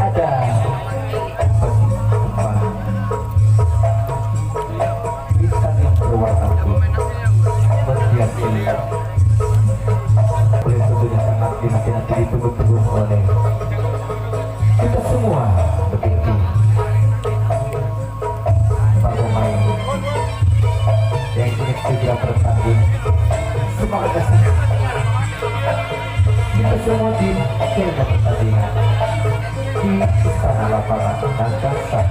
ada bintang yang berwarna biru berhiasi oleh tentunya sangat dinanti ditunggu-tunggu oleh kita semua begitu para pemain yang ingin segera bertanding. Semangat kasih kita semua di akhirnya pertandingan di istana lapangan dan dasar.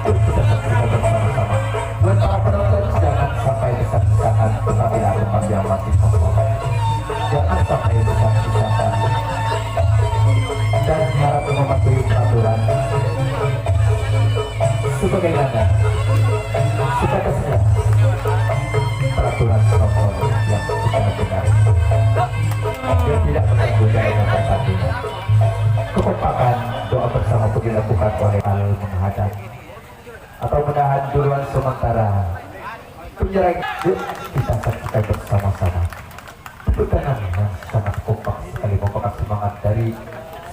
Yuk kita saksikan bersama-sama. Buat para penonton jangan sampai desak-desakan tetapi tempat yang masih kosong. Jangan sampai desak-desakan dan harap mematuhi peraturan sebagaimana kita sedang peraturan protokol yang kita dengar. Dia tidak mengganggu jalannya pertandingan. Kekompakan doa bersama dilakukan oleh hal menghadap atau menahan duluan sementara penyerang. Yuk kita saksikan bersama-sama pertandingan yang sangat kompak sekali, merupakan semangat dari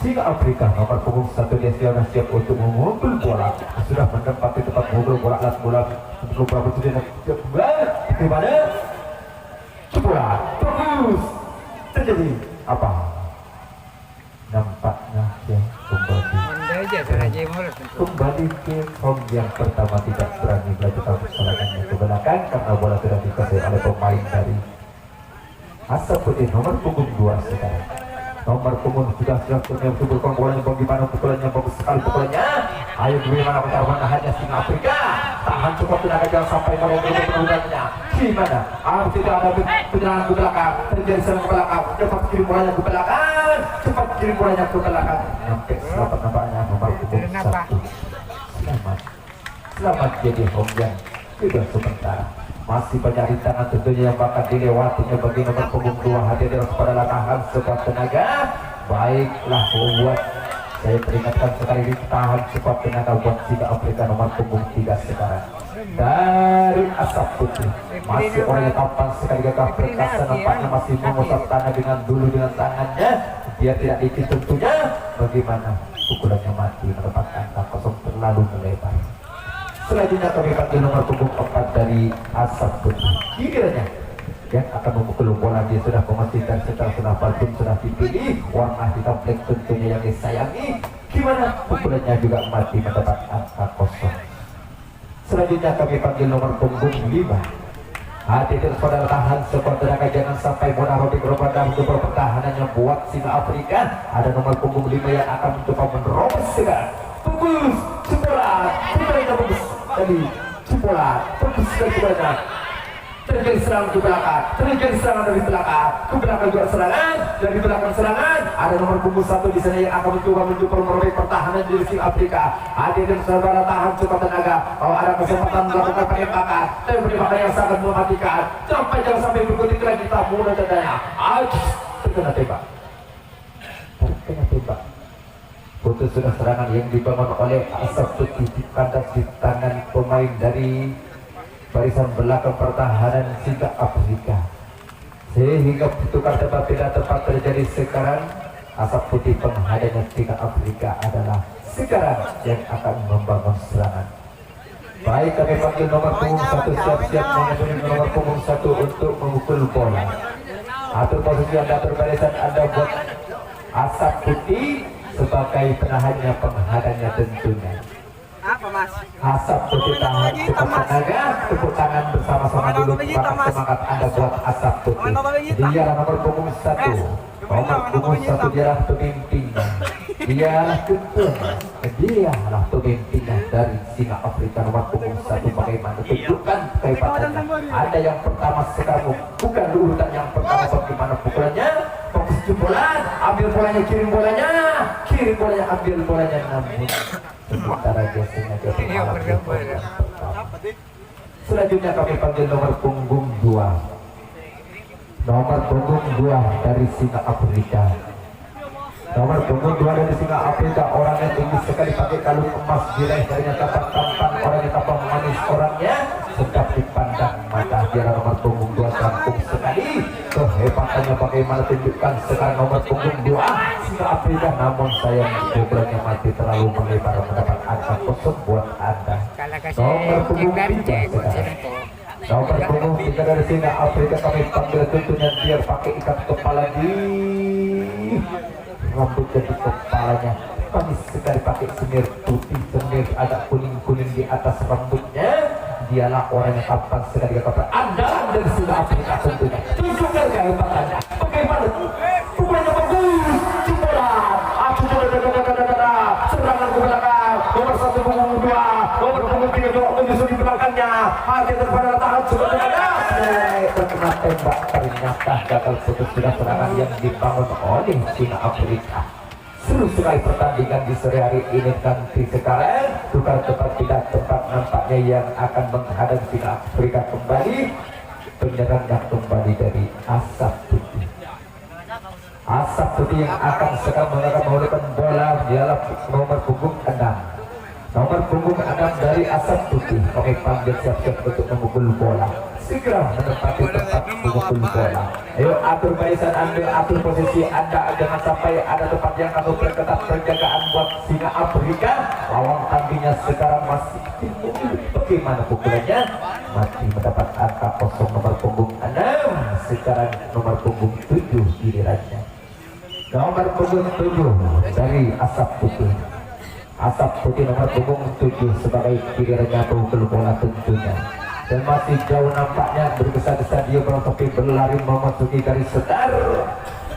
Singa Afrika nomor punggung 1 Desiana siap untuk memukul bola, sudah menempati tempat memukul bola alat bola untuk bola bertujuan siap bagaimana bola terus terjadi apa nampaknya yang kembali ke home yang pertama tidak berani melanjutkan perserangannya ke belakang karena bola sudah dikuasai oleh pemain dari Asap Putih nomor punggung 2 sekarang. Nomor punggung sudah subur bolanya bagaimana pukulannya, bagus sekali pukulannya. Ayo bagaimana pertarungan hanya Singa Afrika tahan cukup tenaga jangan sampai mereka pertarungannya gimana tidak ada penyerangan ke belakang terjadi serangan ke belakang cepat kirim bolanya ke belakang cepat kirim bolanya ke belakang sampai selamat nampaknya nomor punggung 1 selamat jadi home yang sudah sementara. Masih banyak rintangan tentunya yang bakal dilewatinya bagi nomor punggung 2. Hati-hati kepada latahan sekuat tenaga. Baiklah membuat saya peringatkan sekali ini tahan sekuat tenaga buat Singa Afrika nomor punggung 3 sekarang. Dari Asap Putih masih orangnya tampan sekali gagah perkasa, nampaknya masih mengusap tanah dengan tangannya. Dia tidak licin tentunya. Bagaimana pukulannya mati mendapatkan angka kosong terlalu melebar. Selanjutnya kami panggil nomor punggung 4 dari Asap Putih. Gilirannya yang akan memukul bola, dia sudah memastikan secara sudah parfum sudah dipilih warna hitam black tentunya yang disayangi. Gimana pukulannya juga mati mendapat angka kosong. Selanjutnya kami panggil nomor punggung 5. Hati-hati saudara tahan sekuat tenaga jangan sampai bola robek dan untuk pertahanan yang buat Singa Afrika. Ada nomor punggung 5 yang akan mencoba menerobos sekarang. Bagus, bola, pukulannya bagus tadi, bola, bagus sekali pukulannya. Terjadi serangan ke belakang, terjadi serangan dari belakang, ke belakang juga serangan, dari belakang serangan. Ada nomor punggung 1 di sana yang akan mencoba merobek pertahanan dari Singa Afrika. Hati-hati saudara tahan cukup tenaga. Kalau ada kesempatan melakukan penembakan, tapi penembakan yang sangat mematikan. Jangan sampai berkutik lagi tamu dan tandanya. Terkena tembak. Putus sudah serangan yang dibangun oleh Asap Putih dikandas di tangan pemain dari barisan belakang pertahanan Singa Afrika, sehingga tukar tempat tidak tepat terjadi sekarang. Asap Putih penghadangnya Singa Afrika adalah sekarang yang akan membangun serangan. Baik, kami panggil nomor punggung 1 siap-siap menghubungi nomor punggung 1 untuk memukul bola. Atur posisi Anda, berbarisan Anda buat Asap Putih sebagai penahannya penghadangnya tentunya. Apa mas? Asap Putih tahan cukup tenaga, tepuk tangan bersama-sama dulu para semangat Anda buat Asap Putih. Dialah nomor punggung 1. Nomor punggung 1 dialah pemimpinnya. Dialah ketua. Dialah pemimpinnya dari Singa Afrika nomor punggung 1. Bagaimana tunjukkan kehebatannya. Ada yang pertama sekarang, bukan urutan yang pertama bagaimana pukulannya. Fokus jebolan, ambil bolanya, kirim bolanya, ambil bolanya, namun sementara biasanya dia mengalami. Selanjutnya kami panggil nomor punggung 2. Nomor punggung 2 dari Singa Afrika. Nomor punggung 2 dari Singa Afrika, orangnya tinggi sekali, pakai kalung emas, diraih darinya tampan, orangnya tampan manis, orangnya sedap dipandang mata. Dia nomor punggung 2 rampung sekali. kehebatannya bagaimana tunjukkan sekarang nomor punggung 2 Singa Afrika, namun sayang pukulannya mati terlalu melebar mendapat angka kosong buat Anda. Nomor punggung 3 sekarang. Nomor punggung 3 dari Singa Afrika kami panggil tentunya biar pakai ikat kepala di rambut jadi kepalanya. Manis sekali pakai semir putih, semir agak kuning-kuning di atas rambutnya. Dialah orang yang tampan sekali kepada Anda dari Singa Afrika tentunya. Tunjukkan kehebatannya. Bagaimana? Pukulannya bagus. Jumlah. Aku serangan ke belakang. Nomor 1 punggung 2. Nomor punggung 3 juga menyusul di belakangnya. Hati terpada tahan sebenarnya. Terkena tembak ternyata gagal putus sudah serangan yang dibangun oleh Singa Afrika. Seru sekali pertandingan di sore hari ini nanti sekarang tukar tempat tidak tempat nampaknya yang akan menghadapi Singa Afrika kembali. Penyerangnya kembali dari Asap Putih. Asap Putih yang akan sekarang menggunakan bola dialah nomor punggung 6. Nomor punggung 6 dari Asap Putih. Oke, panggil siap-siap untuk memukul bola. Segera menempati tempat memukul bola. Ayo atur barisan Anda, atur posisi Anda, jangan sampai ada tempat yang akan berketat penjagaan buat Singa Afrika. Lawan tandingnya sekarang masih bagaimana pukulannya? Masih mendapat angka kosong nomor punggung 6. Sekarang nomor punggung 7 gilirannya. Nomor punggung 7 dari Asap Putih. Asap Putih nomor punggung 7 sebagai gilirannya memukul bola tentunya. Dan masih jauh nampaknya bergesa-gesa dia tapi berlari memasuki garis setar.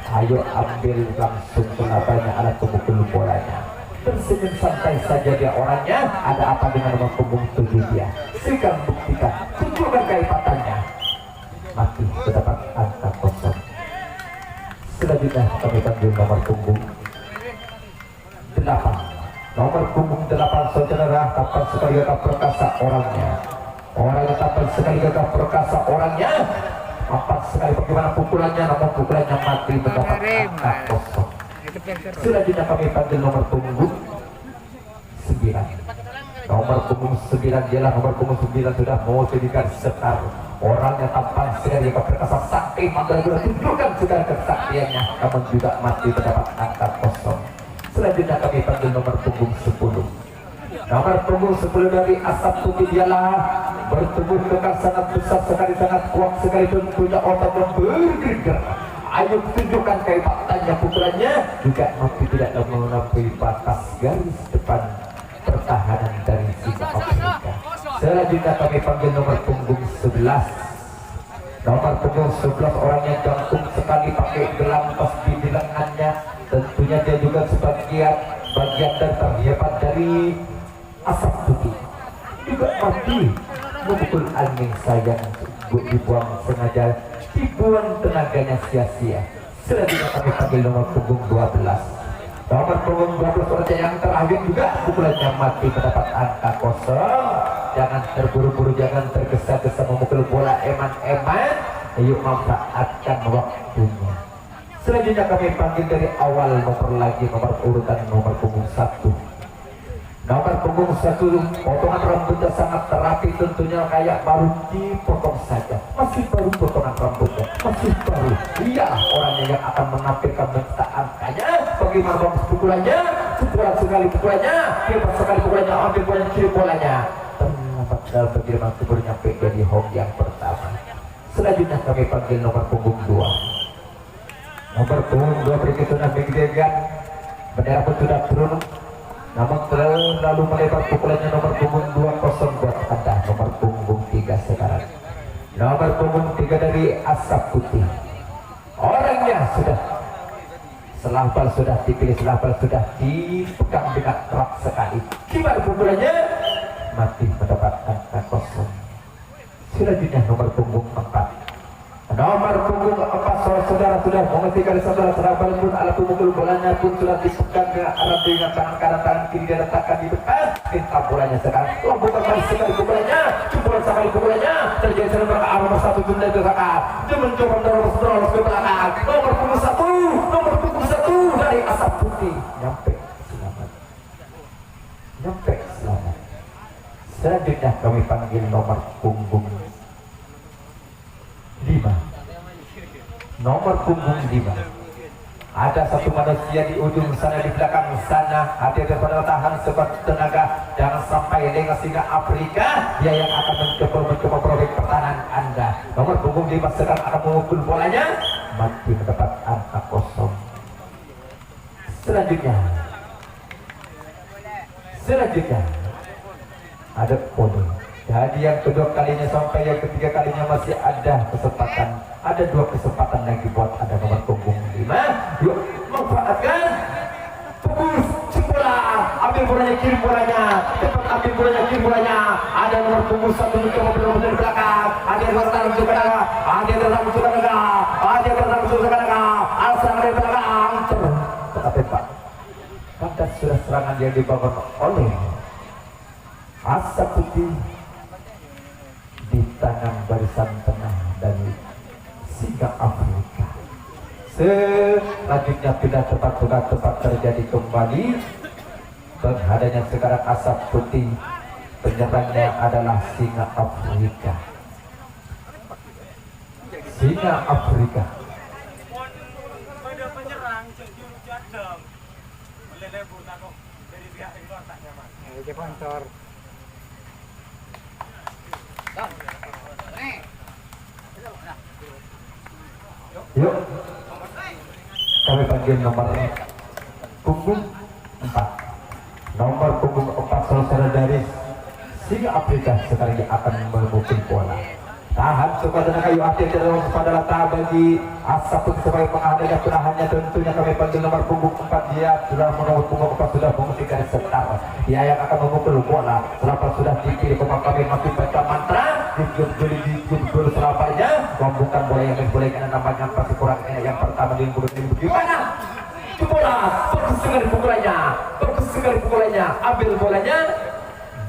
Ayo ambil langsung pelabanya alat pemukul bolanya. Tersenyum santai saja dia orangnya. Ada apa dengan nomor punggung 7 dia? Sekarang buktikan, tunjukkan kehebatannya. Mati terdapat angka kosong. Selanjutnya kami panggil nomor punggung 8. Nomor punggung 8 saudara, tampak sekali gagah perkasa orangnya. Orang yang tampak sekali gagah perkasa orangnya. Tampak sekali bagaimana pukulannya, namun pukulannya mati mendapat angka kosong. Selanjutnya kami panggil nomor punggung 9. Nomor punggung 9 ialah nomor punggung 9 sudah mau jadikan setar. Orang yang tampak sekali gagah perkasa sakti manggil sudah tunjukkan segala kesaktiannya, namun juga mati mendapat angka kosong. Selanjutnya kami panggil nomor punggung 10. Nomor punggung 10 dari Asap Putih dialah bertubuh kekar sangat besar sekali, sangat kuat sekali, tentunya otot yang bergerak. Ayo tunjukkan kehebatannya, pukulannya juga masih tidak melampaui batas garis depan pertahanan dari Singa Afrika. Selanjutnya kami panggil nomor punggung 11. Nomor punggung 11 orangnya jangkung sekali, pakai gelang tasbih di lengannya. Tentunya dia juga sebagian dan terhebat dari Asap Putih. Juga mati memukul angin sayang, dibuang sengaja, dibuang tenaganya sia-sia. Selanjutnya kami panggil nomor punggung 12. Nomor punggung 12 orangnya yang terakhir juga pukulannya mati mendapat angka kosong. Jangan terburu-buru, jangan tergesa-gesa memukul bola eman-eman. Ayo manfaatkan waktunya. Selanjutnya kami panggil dari awal nomor lagi, nomor urutan nomor punggung 1. Nomor punggung 1, potongan rambutnya sangat terapi, tentunya kayak baru dipotong saja. Masih baru potongan rambutnya, masih baru. Iya orangnya yang akan menampilkan bentuk angkanya. Bagaimana bagus pukulannya, cepat sekali pukulannya, hebat sekali pukulannya, ambil bolanya, kiri bolanya. Terlambat dalam bagaimana baru nyampe jadi home yang pertama. Selanjutnya kami panggil nomor punggung 2. Nomor punggung 2 berikutnya Megdegan. Bendera pun sudah turun, namun terlalu melebar pukulannya. Nomor punggung 2-0 buat Anda. Nomor punggung 3 sekarang. Nomor punggung 3 dari Asap Putih. Orangnya sudah selapal, sudah dipilih, selapal sudah dipegang dengan keras sekali. Gimana pukulannya? Mati mendapat angka kosong. Selanjutnya nomor punggung 4. Nomor punggung 4 saudara sudah mengetikkan saudara serabal pun alat pemukul bolanya pun sudah dipegang dengan arah dengan tangan kanan, tangan kiri diletakkan di depan. Minta bolanya sekarang, lompat sekali pukulannya, jumpulan sekali pukulannya, terjadi serempak arah nomor 1 jumlah ke belakang, dia mencoba mendorong ke belakang. Nomor punggung 1 dari Asap Putih nyampe selamat, nyampe selamat. Selanjutnya kami panggil nomor punggung 5. nomor punggung 5. Ada satu manusia di ujung sana, di belakang sana. Hati-hati pada tahan sebab tenaga, jangan sampai lengah singa Afrika dia yang akan mencoba merobek pertahanan Anda. Nomor punggung 5 sekarang akan memukul bolanya, mati mendapat angka kosong. Selanjutnya ada poni. Jadi yang kedua kalinya sampai yang ketiga kalinya masih ada kesempatan. Ada 2 kesempatan lagi buat ada nomor punggung 5. Yuk manfaatkan. Tembus bola, ambil bolanya, kirim bolanya, cepat ambil bolanya, kirim bolanya. Ada nomor punggung 1 mencoba benar-benar dari belakang. Ada yang datang untuk kanan, ada yang datang untuk kanan, ada yang datang untuk kanan. Asal dari belakang tetapi Pak, pada sudah serangan yang dibangun oleh Asap Putih di tangan barisan tengah dari singa Afrika. Selanjutnya pindah tempat terjadi kembali. Penghadanya sekarang Asap Putih, penyerangnya adalah singa Afrika. Singa Afrika. Yuk, kami panggil nomor punggung 4. Nomor punggung 4 saudara dari singa Afrika sekarang akan memukul bola. Tahan supaya tenaga, yuk hati-hati dalam pada lata bagi Asap Putih sebagai pengadanya. Penahannya tentunya kami panggil nomor punggung 4. Dia sudah nomor punggung 4 sudah mengusik dari setar. Dia yang akan memukul bola. Selapan sudah dipilih pemain kami masih baca mantra. Dijul selapanya membuka bola yang dibolehkan, namanya pasti kurang enak. Yang pertama di mulut ini gimana? Bola, fokus sekali pukulannya, ambil bolanya.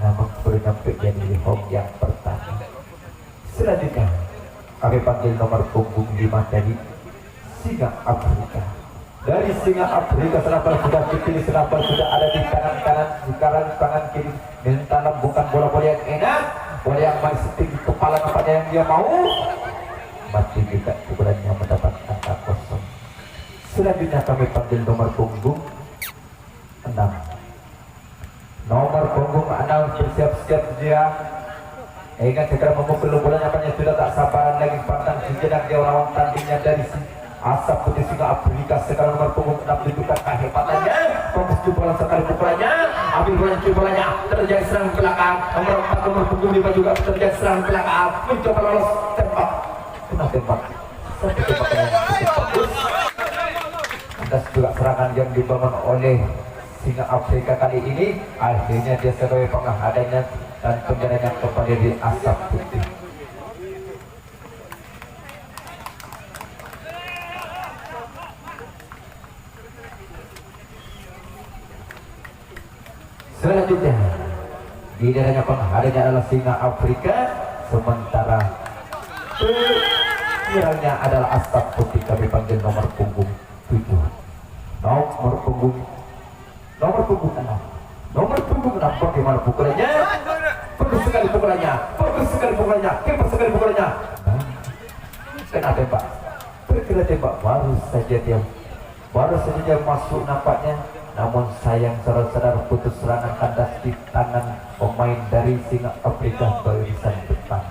Namun belum sampai jadi home yang pertama. Selanjutnya kami panggil nomor punggung 5 dari singa Afrika. Dari singa Afrika senapan sudah dipilih, senapan sudah ada di tangan kanan, sekarang tangan kiri mentanam bukan bola-bola yang enak, bola yang masih tinggi kepala kepada yang dia mau. Mati juga pukulannya mendapat angka kosong. Selanjutnya kami panggil nomor punggung 6. Nomor punggung 6 bersiap-siap dia. Ingat segera memukul bola, nyapanya sudah tak sabaran lagi pandang sejenak dia lawan tandingnya dari Asap Putih singa Afrika. Sekarang nomor punggung 6 menunjukkan kehebatannya. Fokus bola sekali pukulannya, ambil bolanya, terjadi serangan belakang. Nomor 4 nomor punggung 5 juga terjadi serangan belakang, mencoba lolos tembak. Kena tembak. Satu tembakan yang cukup bagus. Ada juga serangan yang dibangun oleh singa Afrika kali ini. Akhirnya dia sebagai penghadanya dan penyerangnya kepada di Asap Putih. Selanjutnya di daerahnya penghadanya adalah singa Afrika, sementara penyerangnya adalah Asap Putih. Kami panggil nomor punggung 7. Nomor punggung 6. Nomor punggung 6 bagaimana pukulannya? Bagus sekali pukulannya, hebat sekali pukulannya. Kena tembak, berkira tembak, baru saja dia masuk nampaknya. Namun sayang saudara-saudara, putus serangan kandas di tangan pemain dari singa Afrika barisan depan.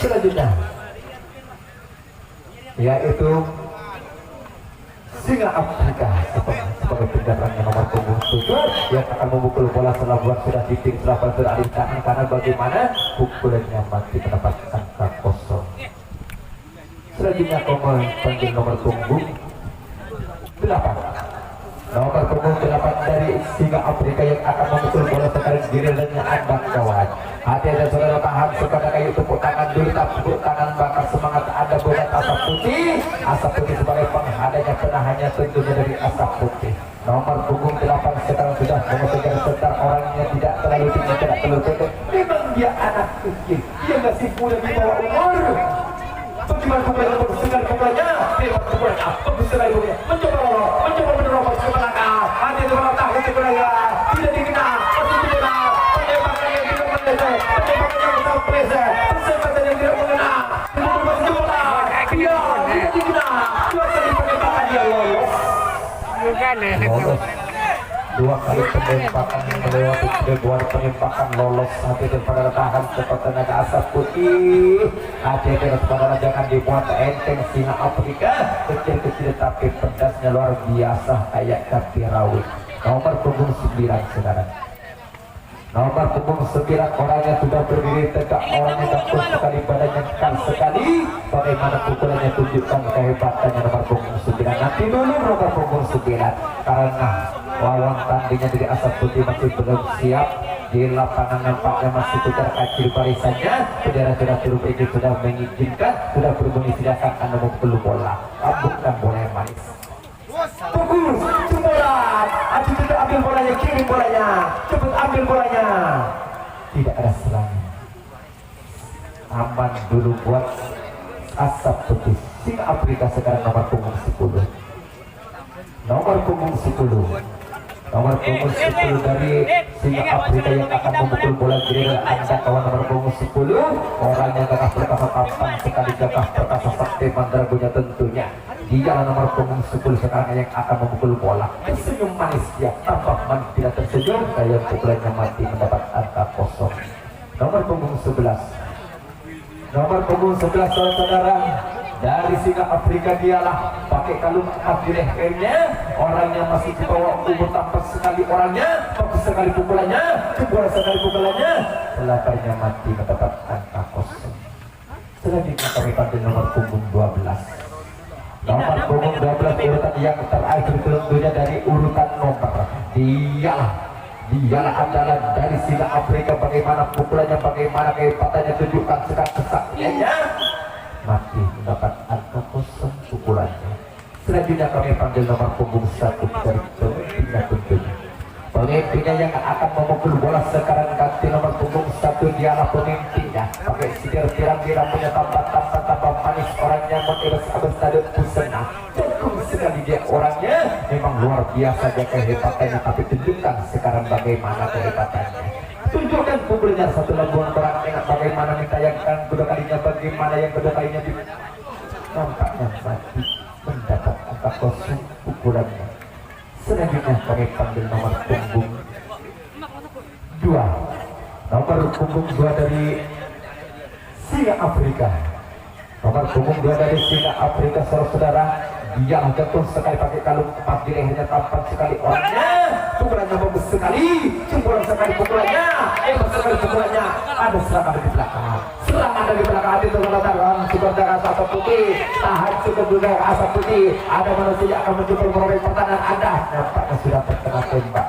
Selanjutnya yaitu singa Afrika sebagai penyerangnya nomor punggung 7 yang akan memukul bola setelah buat sudah titik, setelah sudah di tangan kanan. Bagaimana pukulannya mati mendapat angka kosong. Selanjutnya kami panggil nomor punggung 8. Nomor punggung 8 dari singa Afrika yang akan memukul bola sekarang gilirannya Anda kawan. Hati-hati saudara, tahan kepada kayu, tepuk tangan dulu, tepuk tangan, bakar semangat Anda buat Asap Putih. Asap Putih sebagai penghadanya, penahannya tentunya dari Asap Putih. Nomor punggung 8 sekarang sudah mengejar setar, orangnya tidak terlalu tinggi, tidak terlalu pendek. Memang dia anak kecil, dia masih muda di bawah umur. Bagaimana pukulannya, bagus sekali pukulannya, hebat pukulannya, bagus sekali pukulannya, mencoba menerobos ke belakang. Hati-hati bola tahu pukulannya, tidak dikenal, masih dikenal, penembakan yang tidak meleset, penembakan yang sangat meleset, kesempatan yang tidak mengenal, masih bola, dia lolos. Dua kali penembakan melewati kedua penembakan lolos. Hati-hati pada tahan cepat tenaga asap putih. Hati-hati pada jangan dibuat enteng singa Afrika. Kecil-kecil tapi pedasnya luar biasa kayak kaki rawit. Nomor punggung 9 sekarang. Nomor punggung 9 orangnya sudah berdiri tegak, orangnya takut sekali, badannya kekal sekali. Bagaimana pukulannya, tunjukkan kehebatannya nomor punggung 9. Nanti dulu nomor punggung 9 karena lawan tandingnya dari Asap Putih masih belum siap. Di lapangan nampaknya masih putar kecil barisannya. Saudara sudah turun ini sudah mengizinkan, sudah berbunyi silakan Anda memukul bola. Bukan bola yang manis. Fokus, jempolan. Aduh, tidak ambil bolanya, kirim bolanya, cepat ambil bolanya. Tidak ada serangan. Aman dulu buat Asap Putih. Singa Afrika sekarang nomor punggung 10. Nomor punggung 10. Nomor punggung 10 dari Singa Afrika yang akan memukul bola giliran Anda kawan nomor punggung 10. Orang yang gagah perkasa, tampan sekali, gagah perkasa, sakti mandragonya tentunya. Dia nomor punggung 10 sekarang yang akan memukul bola. Senyum manis dia, tampak manis tidak tersenyum. Saya pukulannya mati mendapat angka kosong. Nomor punggung 11. Nomor punggung 11 saudara dari Singa Afrika dialah pakai kalung emas di lehernya. Orangnya masih di bawah umur, tampak sekali orangnya, bagus sekali pukulannya, jempol sekali pukulannya. Telakanya mati mendapat angka kosong. Selanjutnya kami panggil nomor punggung 12. Nomor punggung 12 urutan yang terakhir tentunya dari urutan nomor. Dialah adalah dari Singa Afrika. Bagaimana pukulannya, bagaimana kehebatannya, tunjukkan kesaktiannya. Mati mendapat angka kosong pukulannya. Selanjutnya kami panggil nomor punggung 1 dari pemimpinnya tentunya. Pemimpinnya yang akan memukul bola sekarang ganti nomor punggung 1. Dialah pemimpinnya. Pakai sidir pirang-pirang punya tambah manis, orangnya mengiris abis stadion busana. Jagung sekali dia orangnya. Memang luar biasa dia kehebatannya. Tapi tunjukkan sekarang bagaimana kehebatannya. Tunjukkan pukulnya satu labuan orang tengah. Bagaimana minta yang kedua kalinya, bagaimana yang kedua kalinya nampaknya mati mendapat angka kosong pukulannya. Selanjutnya kami panggil nomor punggung 2. Nomor punggung 2 dari Singa Afrika. Nomor punggung 2 dari Singa Afrika saudara. Dia jatuh sekali pakai kalung emas di lehernya, tampak sekali orangnya. Pukulannya bagus sekali, jempolan sekali pukulannya, hebat sekali pukulannya. Ada serangan dari belakang. Serangan dari belakang itu mengatakan saudara Asap Putih. Tahan cukup juga Asap Putih. Ada manusia yang akan menjemput merobek pertahanan Anda. Nampaknya sudah terkena tembak.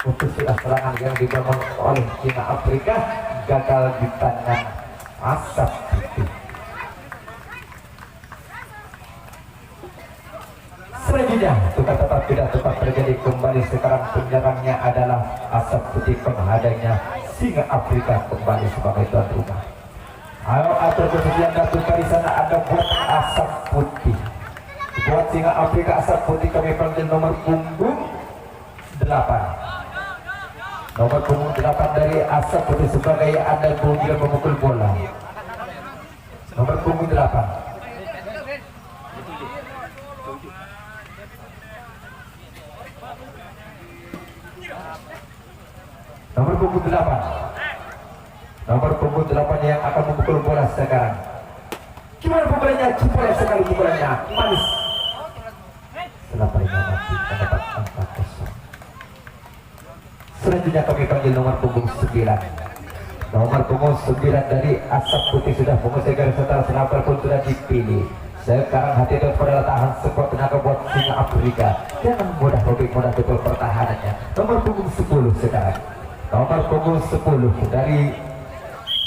Untuk sudah serangan yang dibangun oleh Singa Afrika gagal di tangan Asap Putih. Selanjutnya tukar tetap tidak tepat terjadi kembali. Sekarang penyerangnya adalah Asap Putih, penghadangnya Singa Afrika kembali sebagai tuan rumah. Ayo atur posisi Anda, tukar di sana ada buat Asap Putih. Buat Singa Afrika Asap Putih kami panggil nomor punggung 8. Nomor punggung 8 dari Asap Putih sebagai andal punggung memukul bola. Nomor punggung 8. Nomor punggung 8. Nomor punggung 8 yang akan memukul bola sekarang. Gimana pukulannya? Jempol sekali pukulannya, manis. Setelah paringnya mati mendapat angka kosong. Selanjutnya kami panggil nomor punggung 9. Nomor punggung 9 dari Asap Putih sudah mengusai garis setelah senapan pun sudah dipilih. Sekarang hati dan pada tahan sekuat tenaga buat Singa Afrika. Jangan mudah robek, mudah betul pertahanannya. Nomor punggung 10 sekarang. Nomor punggung 10 dari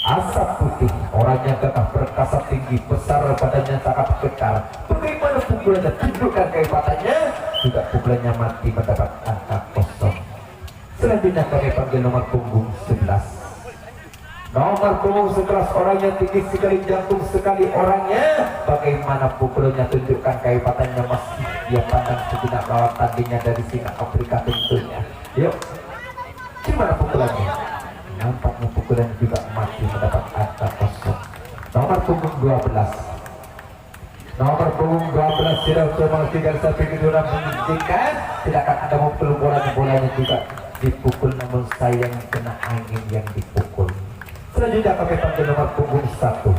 Asap Putih. Orangnya gagah perkasa, tinggi besar, badannya sangat kekar. Bagaimana pukulannya, tunjukkan kehebatannya. Juga pukulannya mati mendapat angka kosong. Selanjutnya kami panggil nomor punggung 11. Nomor punggung 11 orangnya tinggi sekali, jantung sekali orangnya. Bagaimana pukulannya, tunjukkan kehebatannya. Masih dia pandang sejenak lawan tandingnya dari Singa Afrika tentunya. Yuk, gimana pukulannya? Nampaknya pukulan juga mati mendapat angka kosong. Nomor punggung 12. Nomor punggung 12 sudah memastikan sampai kedua menghentikan. Tidak akan ada memukul bolanya juga dipukul, namun sayang kena angin yang dipukul. Selanjutnya kami panggil nomor punggung 1.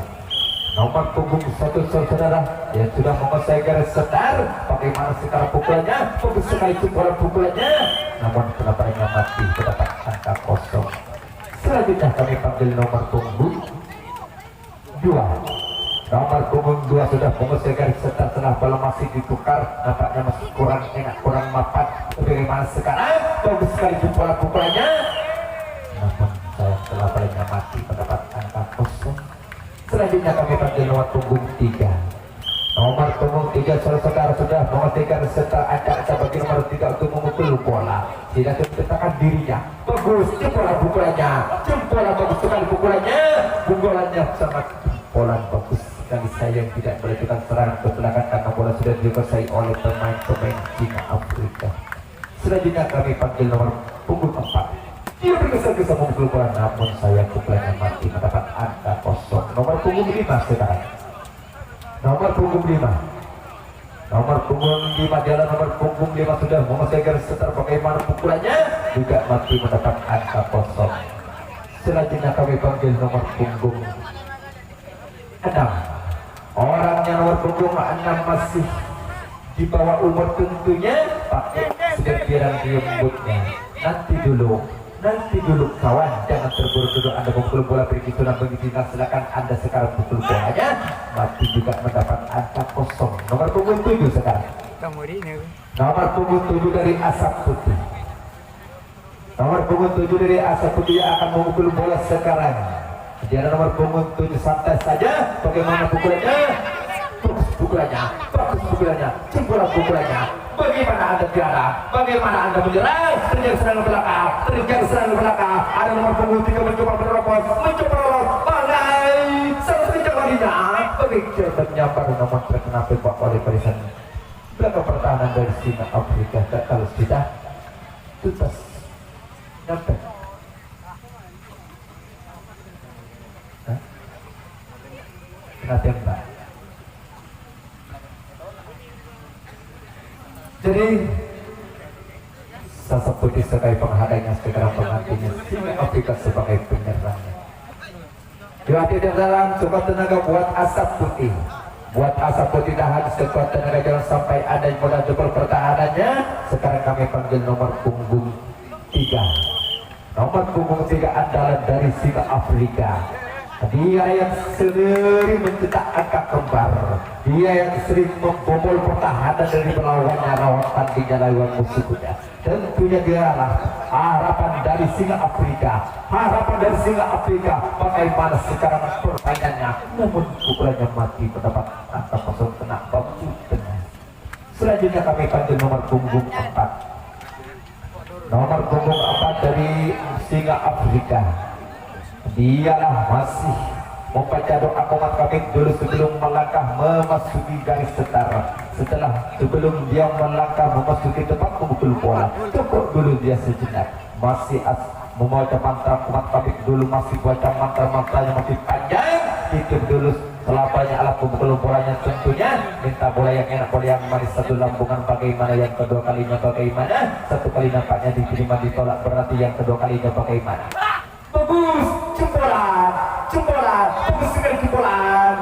Nomor punggung 1 saudara yang sudah menguasai garis setar. Bagaimana sekarang pukulannya? Bagus sekali pukulannya. Namun penampilannya mati, terdapat angka kosong. Selanjutnya kami panggil nomor punggung 2. Nomor punggung 2 sudah menguasai garis setar. Setelah bola masih ditukar, nampaknya masih kurang enak, kurang mapan. Bagaimana sekarang? Bagus sekali pukulannya. Namun sayang penampilannya mati, terdapat angka kosong. Selanjutnya kami panggil nomor punggung 3. Nomor punggung 3 saudara sudah memastikan serta acak bagi nomor 3 untuk memukul bola. Tidak menciptakan dirinya. Bagus pukulannya. Jempol bagus sekali pukulannya. Pukulannya sangat bola bagus sekali, sayang tidak melakukan serangan ke belakang karena bola sudah dikuasai oleh pemain-pemain Cina Afrika. Selanjutnya kami panggil nomor punggung 4. Dia bergesa-gesa memukul bola, namun sayang pukulannya mati, mendapat angka kosong. Nomor punggung 5 sekarang. Nomor punggung 5. Nomor punggung 5 adalah nomor punggung 5 sudah menguasai garis setar. Bagaimana pukulannya? Juga mati, mendapat angka kosong. Selanjutnya kami panggil nomor punggung 6. Orangnya nomor punggung 6 masih di bawah umur tentunya, pakai sederpiran rambutnya. Nanti dulu kawan, jangan terburu-buru Anda memukul bola begitu dan begitu. Silakan Anda sekarang pukul bolanya, mati juga mendapat angka kosong. Nomor punggung 7 sekarang. Nomor punggung 7 dari Asap Putih. Nomor punggung 7 dari Asap Putih yang akan memukul bola sekarang. Dia nomor punggung 7, santai saja. Bagaimana pukulannya? Bagus pukulannya. Jempol pukulannya. Bagaimana Anda tiara? Bagaimana Anda menyerang? Terjadi serangan belakang. Ada nomor punggung 3 mencoba menerobos. Pandai. Salah satu kalinya. Berpikir dan menyambar, namun terkena tembak oleh barisan belakang pertahanan dari Cina Afrika. Kalau tidak tuntas nyampe. Kena tembak. Jadi Asap Putih sebagai penghadangnya, sekarang pengantinnya Cina Afrika sebagai penyerangnya. Dilatih dalam sekuat tenaga buat Asap Putih. Buat Asap Putih tahan sekuat tenaga, jangan sampai ada yang modal jebol pertahanannya. Sekarang kami panggil nomor punggung 3. Nomor punggung 3 adalah dari Cina Afrika. Dia yang sering mencetak angka kembar. Dia yang sering membobol pertahanan dari melawannya, lawan tandingnya, lawan musuhnya. Tentunya dialah harapan dari Singa Afrika. Bagaimana sekarang pertanyaannya? Namun pukulannya mati, mendapat angka kosong, kena batu tengah. Selanjutnya kami panggil nomor punggung 4. Nomor punggung 4 dari Singa Afrika. Dialah masih membaca doa komat kami dulu sebelum melangkah memasuki garis setar. Sebelum dia melangkah memasuki tempat memukul bola, cukup dulu dia sejenak. Masih membaca mantra komat kami dulu, masih baca mantra-mantranya masih panjang. Itu dulu selapanya alat pemukul bolanya, tentunya minta bola yang enak, bola yang manis. Satu lambungan bagaimana, yang kedua kalinya bagaimana. Satu kali nampaknya diterima ditolak, berarti yang kedua kalinya bagaimana. Bagus, jempolan, bagus sekali jempolan.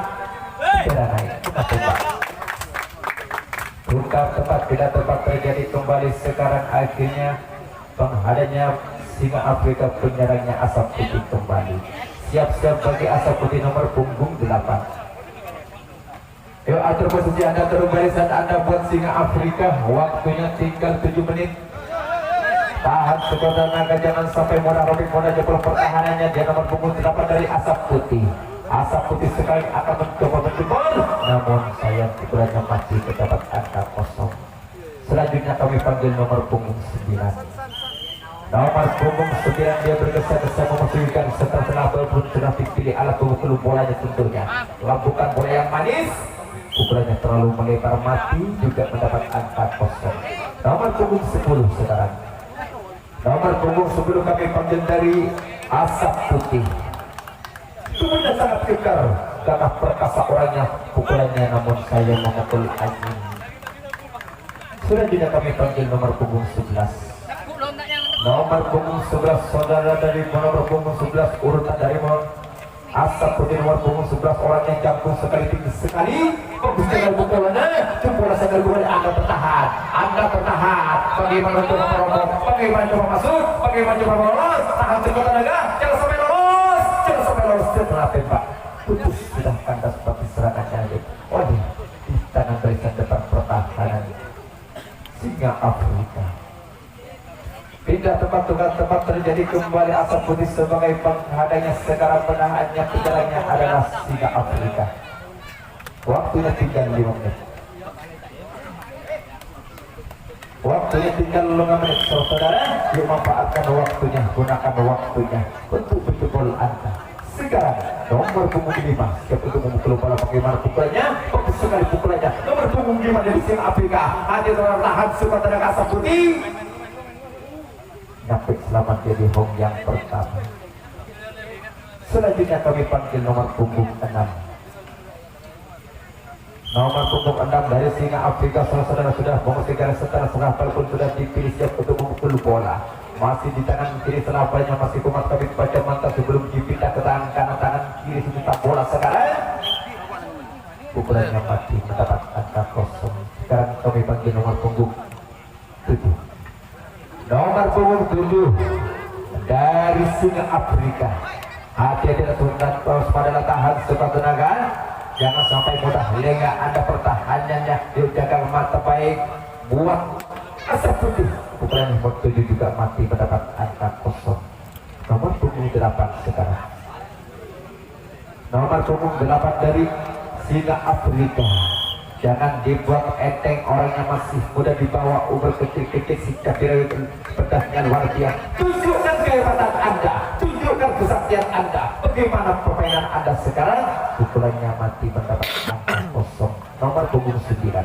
Tidak naik, tukar tempat, tidak tempat terjadi kembali. Sekarang akhirnya penghadangnya Singa Afrika, penyerangnya Asap Putih kembali. Siap-siap bagi Asap Putih nomor punggung 8. Yuk atur posisi Anda, turun barisan Anda buat Singa Afrika. Waktunya tinggal 7 menit. Tahan sekuat tenaga, jangan sampai mudah robek, mudah jebol pertahanannya. Dia nomor punggung 8 dari Asap Putih. Asap Putih sekali akan mencoba menjebol, namun sayang pukulannya masih terdapat angka kosong. Selanjutnya kami panggil nomor punggung 9. Nomor punggung 9 dia bergesa-gesa memasuki garis setar. Setelah pun sudah dipilih alat pemukul bolanya, tentunya lampukan bola yang manis. Pukulannya terlalu melebar, mati, juga mendapat angka kosong. Nomor punggung 10 sekarang. Nomor punggung 10 kami panggil dari Asap Putih. Tubuhnya sangat kekar, gagah perkasa orangnya, pukulannya namun saya memukul angin. Selanjutnya kami panggil nomor punggung 11. Nomor punggung 11 saudara dari nomor punggung 11 urutan dari Asap Putih nomor punggung 11 orangnya jangkung sekali tinggi sekali. Bagus sekali pukulannya. Jempol sekali pukulannya. Anda bertahan. Anda bertahan. Bagaimana coba merobok? Bagaimana coba masuk? Bagaimana coba lolos? Tahan sekuat tenaga. Jangan sampai lolos. Jangan sampai lolos. Setelah tembak putus sudah kandas seperti serangannya. Waduh, di tangan barisan depan pertahanan Singa Afrika. Pindah tempat terjadi kembali Asap Putih sebagai penghadangnya. Sekarang penahannya penjaranya adalah Singa Afrika. Waktunya tinggal 5 menit. Waktunya tinggal 5 menit saudara. Yuk manfaatkan waktunya, gunakan waktunya untuk menjebol Anda. Sekarang nomor punggung 5 siap untuk memukul bola. Bagaimana pukulannya? Bagus sekali pukulannya. Nomor punggung 5 dari Singa Afrika. Hadir orang tahan suka tenaga Asap Putih. Dapat selamat jadi home yang pertama. Selanjutnya kami panggil nomor punggung 6. Nomor punggung 6 dari Singa Afrika. Saudara sudah mengusir garis setelah setengah pun sudah dipilih siap untuk memukul bola. Masih di tangan kiri selapanya masih kumat kami baca mantap sebelum dipindah ke tangan kanan. Tangan kiri sebentar bola sekarang. Pukulannya mati mendapat angka kosong. Sekarang kami panggil nomor punggung 7. Nomor punggung 7 dari Singa Afrika. Hati-hati dan terus pada tahan sekuat tenaga. Jangan sampai mudah lengah Anda pertahanannya. Dijaga mata baik buat Asap Putih. Pukulan nomor 7 juga mati mendapat angka kosong. Nomor punggung 8 sekarang. Nomor punggung 8 dari Singa Afrika. Jangan dibuat enteng, orangnya masih muda di bawah umur kecil-kecil. Sikap diri pedasnya luar biasa. Tunjukkan kehebatan Anda, tunjukkan kesaktian Anda. Bagaimana permainan Anda sekarang? Pukulannya mati mendapat angka kosong. Nomor punggung 9.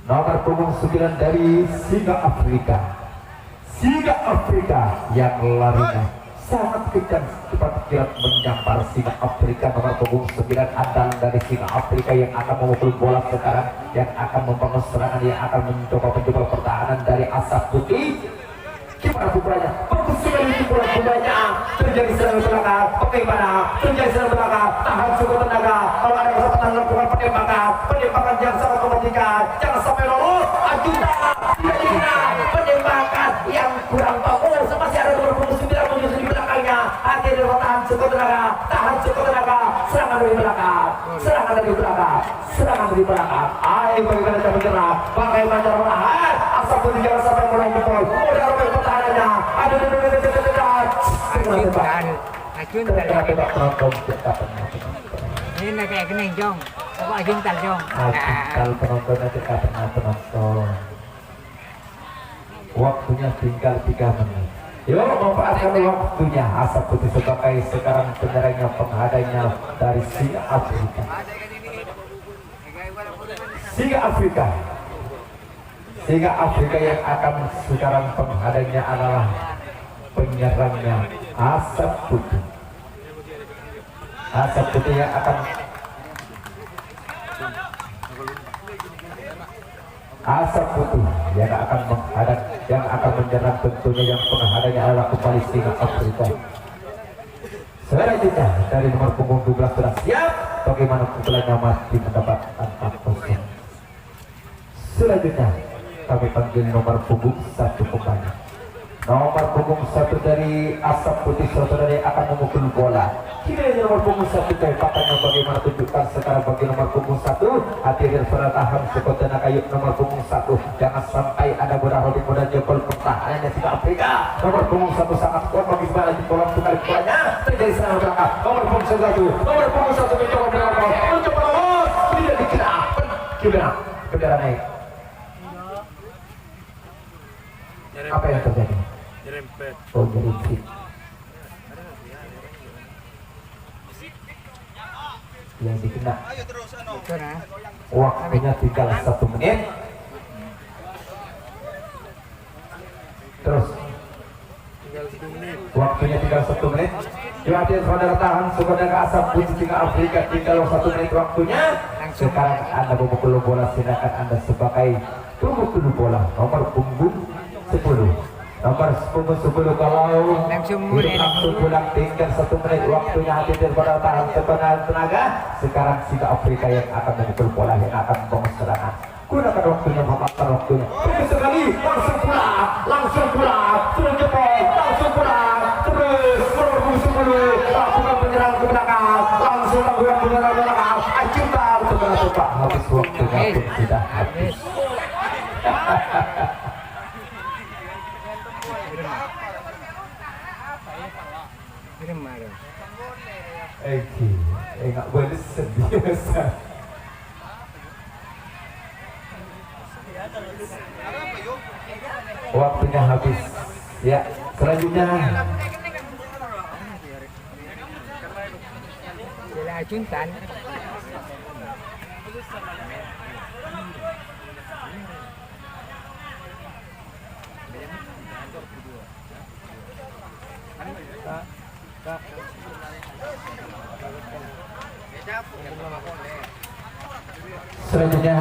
Nomor punggung 9 dari Singa Afrika. Singa Afrika yang larinya sangat kencang, cepat kilat menyampar Singa Afrika. Nomor punggung 9 andalan dari Singa Afrika yang akan memukul bola sekarang, yang akan membangun serangan, yang akan mencoba menjebol pertahanan dari Asap Putih. Gimana pukulannya? Bagus sekali pukulan bolanya. Terjadi serangan belakang. Bagaimana? Terjadi serangan belakang. Tahan sekuat tenaga. Kalau ada kesempatan lakukan penembakan. Penembakan yang sangat mematikan. Jangan sampai lolos. Ajudan. Tidak dikira. Penembakan yang kurang bagus. Masih ada nomor punggung 9 menyusul di belakangnya. Akhirnya tahan sekuat tenaga. Tahan sekuat tenaga. Serangan dari belakang. Serangan dari belakang. Serangan dari belakang. Ayo bagaimana cara menyerang? Bagaimana cara menahan? Asap Putih jangan sampai mulai jebol. Udah robek pertahanannya. Aduh. Ajun tal ini nak kayak kening jong. Apa ajun tal jong? Kalau penontonnya kita pernah penonton. Waktunya tinggal 3 menit. Yuk manfaatkan waktunya. Asap Putih sebagai sekarang penyerangnya, penghadangnya dari Singa Afrika. Singa Afrika. Singa Afrika yang akan sekarang penghadangnya adalah penyerangnya Asap Putih. Asap Putih yang akan Asap Putih yang akan menghadang, yang akan menyerang tentunya yang penghadangnya adalah kembali Singa Afrika. Selanjutnya dari nomor punggung 12 sudah siap. Bagaimana pukulannya mati mendapat angka kosong. Selanjutnya kami panggil nomor punggung 1 kembali. Nomor punggung 1 dari Asap Putih saudara yang akan memukul bola. Kini nomor punggung 1 kehebatannya bagaimana tunjukkan sekarang bagi nomor punggung 1. Hati-hati tahan sekuat tenaga. Yuk nomor punggung 1. Jangan sampai ada bola-bola mudah jebol pertahanannya Singa Afrika. Nomor punggung 1 sangat kuat bagaimana jebolan sekali bolanya. Terjadi serangan belakang. Nomor punggung 1. Nomor punggung 1 mencoba berlari. Mencoba lolos. Tidak dikira. Gimana? Bendera naik. Apa yang terjadi? Nyerempet. Oh, nyerempet. Yang dikena. Itu nah. Waktunya tinggal 1 menit. Terus Tinggal 1 menit. waktunya tinggal 1 menit. Juatin saudara tahan saudara asap putih singa Afrika tinggal 1 menit waktunya. Sekarang Anda memukul bola, silakan Anda sebagai pemukul bola nomor punggung 10. Nomor 10 kalau langsung pulang tinggal 1 menit waktunya hati daripada tahan tenaga. Sekarang singa Afrika yang akan memukul bola, yang akan membangun serangan. Gunakan waktunya, memanfaatkan waktunya. Bagus sekali, langsung pulang, sudah jempol, langsung pulang, terus merebus dulu, lakukan penyerang ke belakang, langsung lakukan penyerang ke belakang, ajukan setelah coba habis waktunya pun sudah habis. Nggak boleh biasa. Waktunya habis. Ya, selanjutnya Sila Juntan. selanjutnya